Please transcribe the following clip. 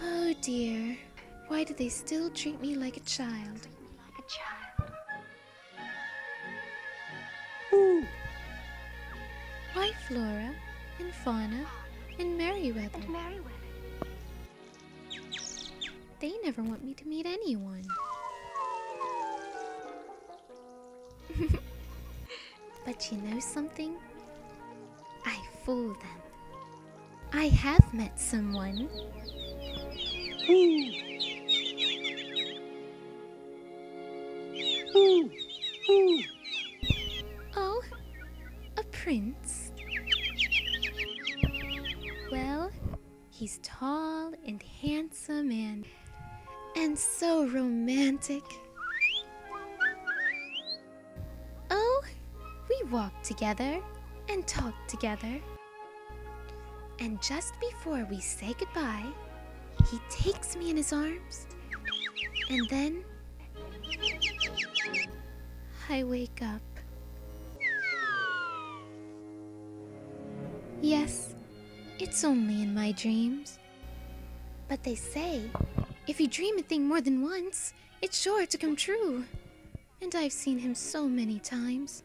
Oh dear, why do they still treat me like a child? Ooh. Why Flora and Fauna and Merryweather? They never want me to meet anyone. But you know something? I fooled them. I have met someone. Ooh. Ooh. Ooh. Oh, a prince? Well, he's tall and handsome and so romantic. Oh, we walked together and talked together. And just before we say goodbye, he takes me in his arms, and then I wake up. Yes, it's only in my dreams. But they say, if you dream a thing more than once, it's sure to come true. And I've seen him so many times.